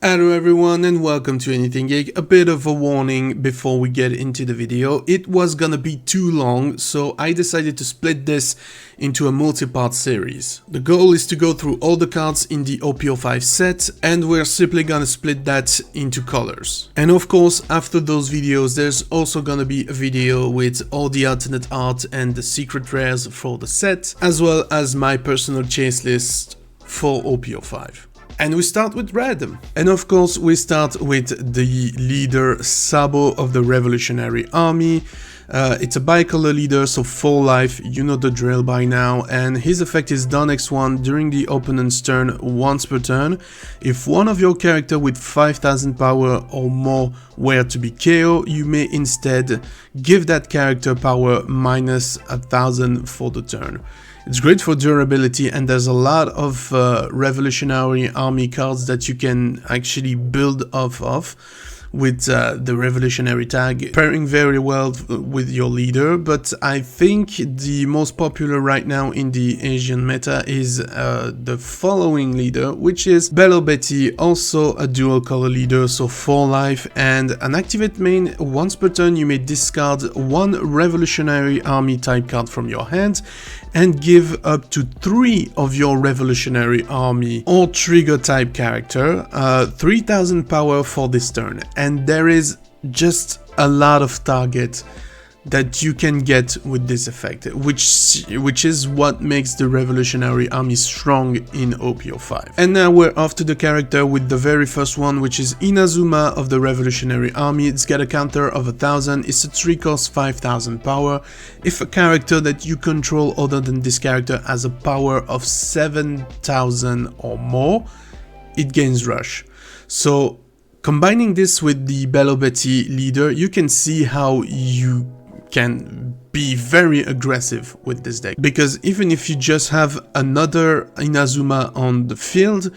Hello everyone and welcome to Anything Geek. A bit of a warning before we get into the video. It was gonna be too long, so I decided to split this into a multi-part series. The goal is to go through all the cards in the OP05 set, and we're simply gonna split that into colors. And of course, after those videos, there's also gonna be a video with all the alternate art and the secret rares for the set, as well as my personal chase list for OP05. And we start with red. And of course, we start with the leader Sabo of the Revolutionary Army. It's a bicolor leader, so 4 life, you know the drill by now, and his effect is down X1 during the opponent's turn once per turn. If one of your character with 5000 power or more were to be KO, you may instead give that character power minus 1000 for the turn. It's great for durability, and there's a lot of Revolutionary Army cards that you can actually build off of with the Revolutionary tag, pairing very well with your leader. But I think the most popular right now in the Asian meta is the following leader, which is Bello Betty, also a dual color leader, so 4 life, and an activate main. Once per turn you may discard 1 Revolutionary Army type card from your hand and give up to 3 of your Revolutionary Army or trigger type character 3000 power for this turn. And there is just a lot of target that you can get with this effect, which is what makes the Revolutionary Army strong in OP05. And now we're off to the character with the very first one, which is Inazuma of the Revolutionary Army. It's got a counter of 1000, it's a 3-cost 5000 power. If a character that you control other than this character has a power of 7000 or more, it gains rush. So combining this with the Bello Betty leader, you can see how you can be very aggressive with this deck, because even if you just have another Inazuma on the field,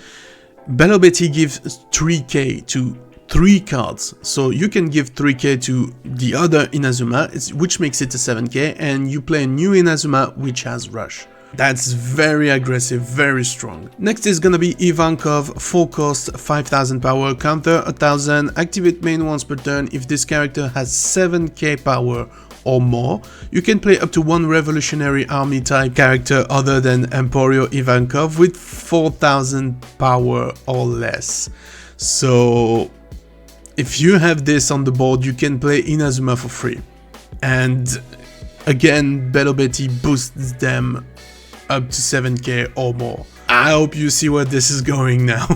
Bello Betty gives 3k to 3 cards, so you can give 3k to the other Inazuma, which makes it a 7k, and you play a new Inazuma which has rush. That's very aggressive, very strong. Next is gonna be Ivankov, 4 cost, 5000 power, counter 1000, activate main once per turn. If this character has 7k power or more, you can play up to 1 Revolutionary Army type character other than Emporio Ivankov with 4000 power or less. So if you have this on the board, you can play Inazuma for free. And again, Bello Betty boosts them up to 7k or more. I hope you see where this is going now.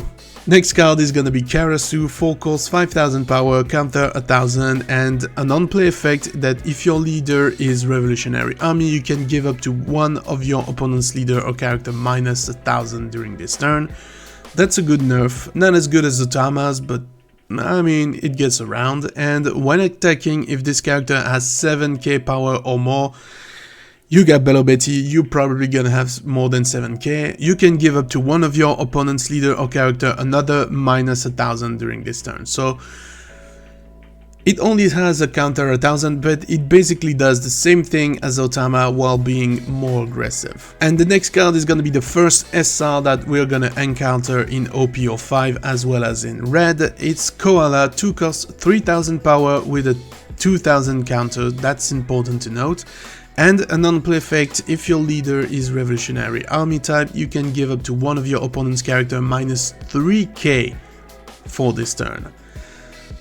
Next card is gonna be Karasu, 4 cost, 5000 power, counter 1000, and a non-play effect that if your leader is Revolutionary Army, you can give up to 1 of your opponent's leader or character minus 1000 during this turn. That's a good nerf, not as good as Otama's, but I mean, it gets around. And when attacking, if this character has 7k power or more, you got Bello Betty, you're probably gonna have more than 7k. You can give up to 1 of your opponent's leader or character another minus 1000 during this turn. So it only has a counter 1000, but it basically does the same thing as Otama while being more aggressive. And the next card is gonna be the first SR that we're gonna encounter in OP05 as well as in red. It's Koala, 2 cost, 3000 power with a 2000 counter, that's important to note. And a non-play effect, if your leader is Revolutionary Army type, you can give up to 1 of your opponent's character minus 3k for this turn.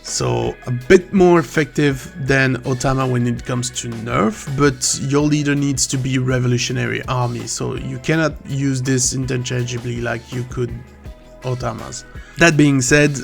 So a bit more effective than Otama when it comes to nerf, but your leader needs to be Revolutionary Army, so you cannot use this interchangeably like you could Otama's. That being said,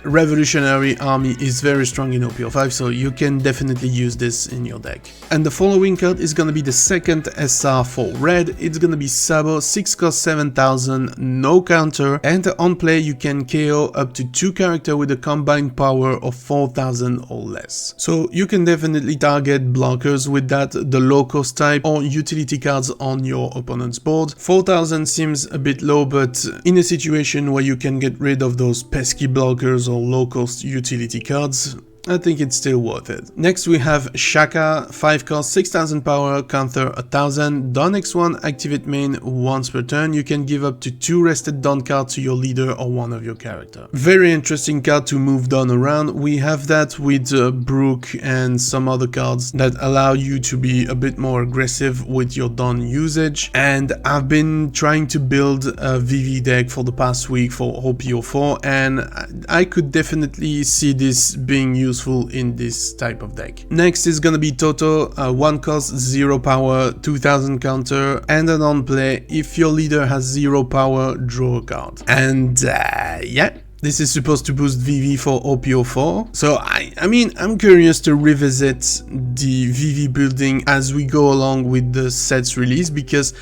Revolutionary Army is very strong in OP05, so you can definitely use this in your deck. And the following card is gonna be the second SR for red. It's gonna be Sabo, 6 cost, 7000, no counter, and on play you can KO up to 2 characters with a combined power of 4000 or less. So you can definitely target blockers with that, the low cost type or utility cards on your opponent's board. 4000 seems a bit low, but in a situation where you can get rid of those pesky blockers or low cost utility cards, I think it's still worth it. Next we have Shaka, 5 cost, 6000 power, counter 1000. Don X1, activate main once per turn. You can give up to 2 rested Don cards to your leader or one of your character. Very interesting card to move Don around. We have that with Brook and some other cards that allow you to be a bit more aggressive with your Don usage. And I've been trying to build a VV deck for the past week for OP04, and I could definitely see this being useful in this type of deck. Next is gonna be Toto, 1 cost, 0 power, 2000 counter, and an on play. If your leader has 0 power, draw a card. And yeah, this is supposed to boost VV for OP04. So I mean, I'm curious to revisit the VV building as we go along with the set's release, because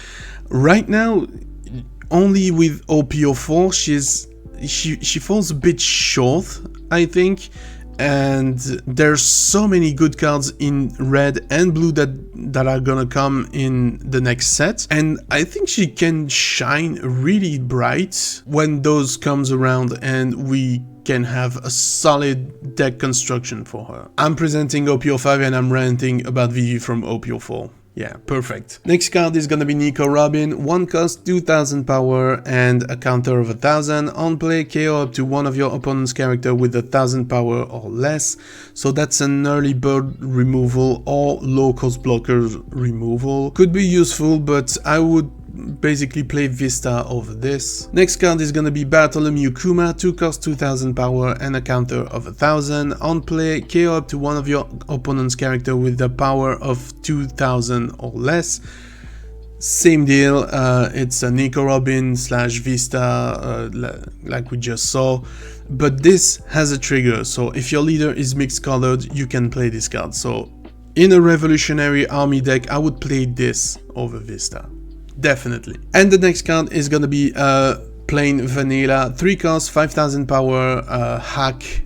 right now, only with OP04, she falls a bit short, I think. And there's so many good cards in red and blue that are gonna come in the next set, and I think she can shine really bright when those comes around and we can have a solid deck construction for her. I'm presenting OP05 and I'm ranting about VV from OP04. Yeah, perfect. Next card is gonna be Nico Robin, 1 cost, 2000 power, and a counter of 1000. On play, KO up to one of your opponent's character with 1000 power or less. So that's an early bird removal or low cost blockers removal. Could be useful, but I would basically play Vista over this. Next card is gonna be Bartholomew Kuma, 2 cost, 2000 power, and a counter of 1000. On play, KO up to one of your opponent's character with the power of 2000 or less. Same deal, it's a Nico Robin slash Vista, like we just saw, but this has a trigger, so if your leader is mixed colored, you can play this card. So in a Revolutionary Army deck, I would play this over Vista. Definitely. And the next card is gonna be plain vanilla, 3 cost, 5000 power, hack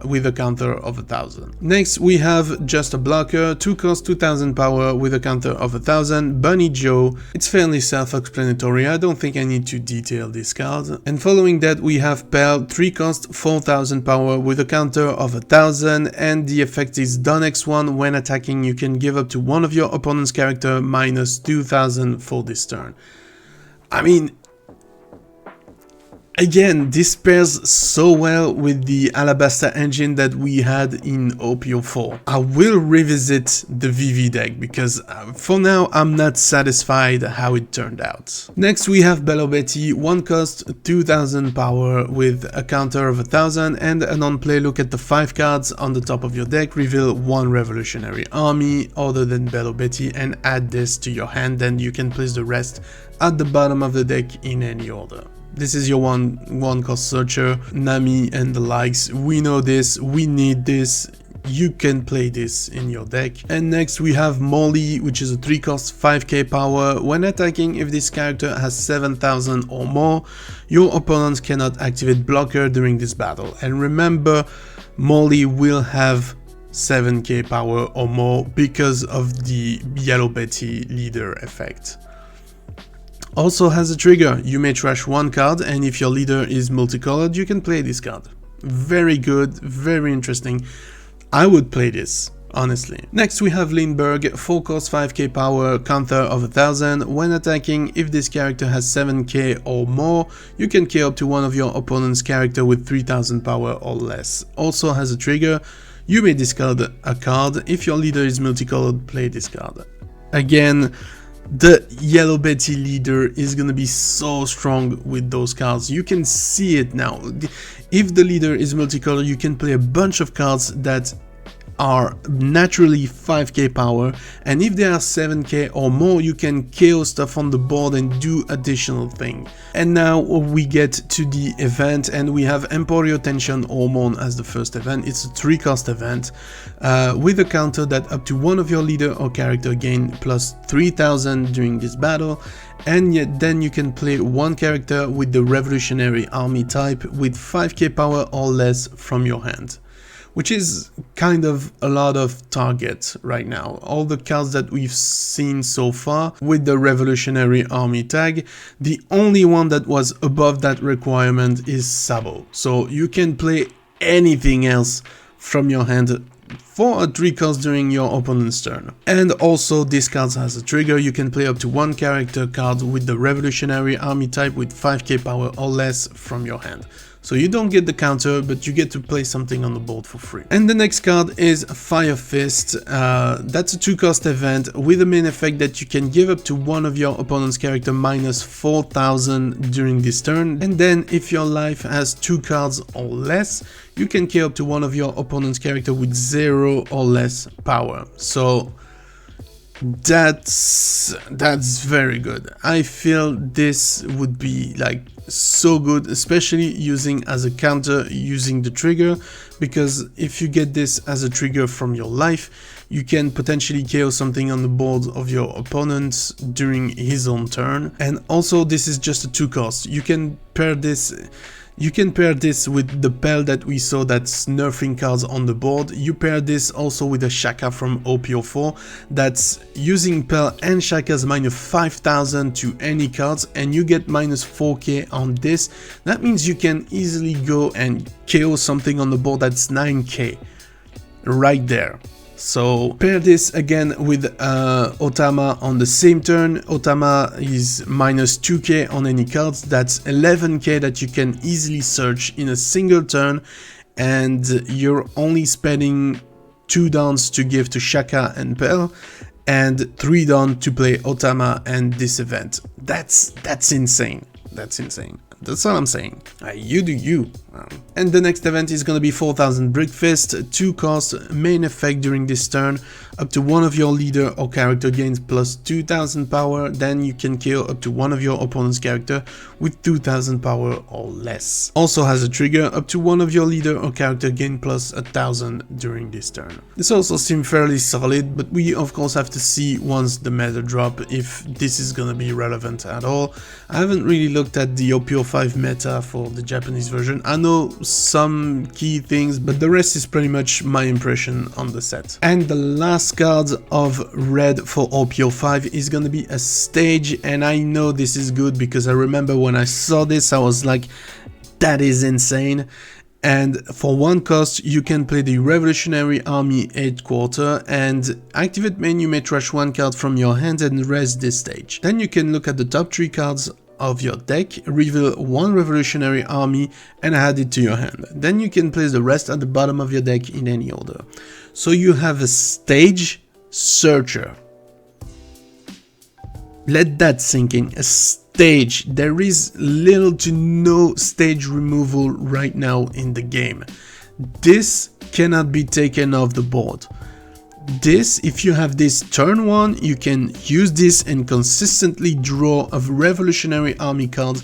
with a counter of 1000. Next we have just a blocker, 2 cost, 2000 power with a counter of 1000, Bunny Joe. It's fairly self-explanatory, I don't think I need to detail this card. And following that we have Pearl, 3 cost, 4000 power with a counter of 1000, and the effect is Don X1. When attacking, you can give up to one of your opponent's character minus 2000 for this turn. I mean, again, this pairs so well with the Alabasta engine that we had in OP04. I will revisit the VV deck because for now I'm not satisfied how it turned out. Next we have Bello Betty, 1 cost, 2000 power with a counter of 1000, and an on-play. Look at the 5 cards on the top of your deck, reveal 1 Revolutionary Army other than Bello Betty, and add this to your hand. Then you can place the rest at the bottom of the deck in any order. This is your one cost searcher, Nami and the likes. We know this, we need this, you can play this in your deck. And next we have Molly, which is a 3 cost, 5k power. When attacking, if this character has 7000 or more, your opponents cannot activate blocker during this battle. And remember, Molly will have 7k power or more because of the Yellow Betty leader effect. Also has a trigger, you may trash 1 card, and if your leader is multicolored, you can play this card. Very good, very interesting. I would play this, honestly. Next we have Lindbergh, 4 cost, 5k power, counter of 1000. When attacking, if this character has 7k or more, you can KO up to one of your opponent's character with 3000 power or less. Also has a trigger, you may discard a card. If your leader is multicolored, play this card. Again, the Yellow Betty leader is gonna be so strong with those cards. You can see it now. If the leader is multicolored, you can play a bunch of cards that are naturally 5k power, and if they are 7k or more, you can KO stuff on the board and do additional thing. And now we get to the event, and we have Emporio Tension Hormone as the first event. It's a 3 cost event with a counter that up to one of your leader or character gain plus 3000 during this battle, and yet then you can play 1 character with the Revolutionary Army type with 5k power or less from your hand, which is kind of a lot of targets right now. All the cards that we've seen so far with the Revolutionary Army tag, the only one that was above that requirement is Sabo. So you can play anything else from your hand for 3 cost during your opponent's turn. And also this card has a trigger. You can play up to 1 character card with the Revolutionary Army type with 5k power or less from your hand. So you don't get the counter, but you get to play something on the board for free. And the next card is Fire Fist. That's a 2 cost event with the main effect that you can give up to one of your opponent's character minus 4000 during this turn. And then if your life has 2 cards or less, you can kill up to one of your opponent's character with 0 or less power. So that's very good. I feel this would be like so good, especially using as a counter using the trigger, because if you get this as a trigger from your life, you can potentially KO something on the board of your opponent during his own turn. And also this is just a 2 cost. You can pair this with the Pell that we saw that's nerfing cards on the board. You pair this also with a Shaka from OP04 that's using Pell and Shaka's minus 5000 to any cards, and you get minus 4k on this. That means you can easily go and KO something on the board that's 9k right there. So pair this again with Otama on the same turn. Otama is minus 2k on any cards. That's 11k that you can easily search in a single turn, and you're only spending 2 downs to give to Shaka and Pell and 3 down to play Otama and this event. That's insane. That's insane. That's all I'm saying. You do you. And the next event is gonna be 4000 Brick Fist, 2 cost, main effect during this turn. Up to one of your leader or character gains plus 2000 power, then you can kill up to one of your opponent's character with 2000 power or less. Also has a trigger, up to one of your leader or character gain plus 1000 during this turn. This also seems fairly solid, but we of course have to see once the meta drop if this is gonna be relevant at all. I haven't really looked at the OP05 meta for the Japanese version. I know some key things, but the rest is pretty much my impression on the set. And the last card of red for OP05 is gonna be a stage, and I know this is good because I remember when I saw this I was like, that is insane. And for 1 cost you can play the Revolutionary Army Headquarter, and activate main you may trash 1 card from your hand and rest this stage. Then you can look at the top 3 cards of your deck, reveal 1 Revolutionary Army and add it to your hand. Then you can place the rest at the bottom of your deck in any order. So you have a stage searcher. Let that sink in. A stage. There is little to no stage removal right now in the game. This cannot be taken off the board. This, if you have this turn 1, you can use this and consistently draw a Revolutionary Army card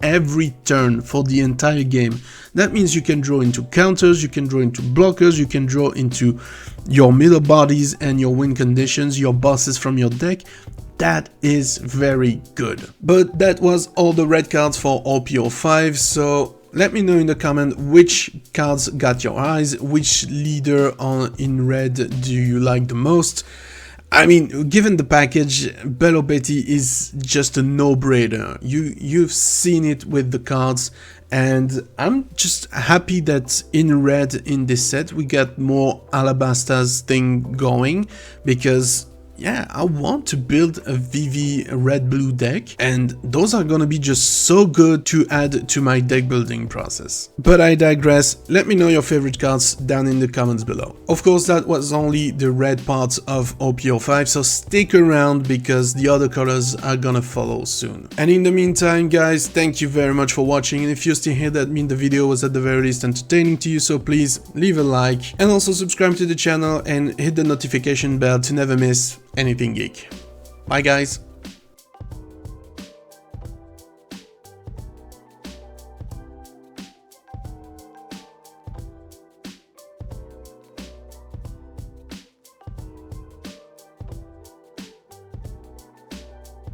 every turn for the entire game. That means you can draw into counters, you can draw into blockers, you can draw into your middle bodies and your win conditions, your bosses from your deck. That is very good. But that was all the red cards for OP05, so let me know in the comment which cards got your eyes, which leader in red do you like the most. I mean, given the package, Bello Betty is just a no-brainer. You've seen it with the cards, and I'm just happy that in red in this set we got more Alabasta's thing going, because yeah, I want to build a VV red-blue deck, and those are gonna be just so good to add to my deck building process. But I digress. Let me know your favorite cards down in the comments below. Of course, that was only the red part of OP05, so stick around because the other colors are gonna follow soon. And in the meantime, guys, thank you very much for watching, and if you're still here, that means the video was at the very least entertaining to you, so please leave a like, and also subscribe to the channel and hit the notification bell to never miss anything geek. Bye guys.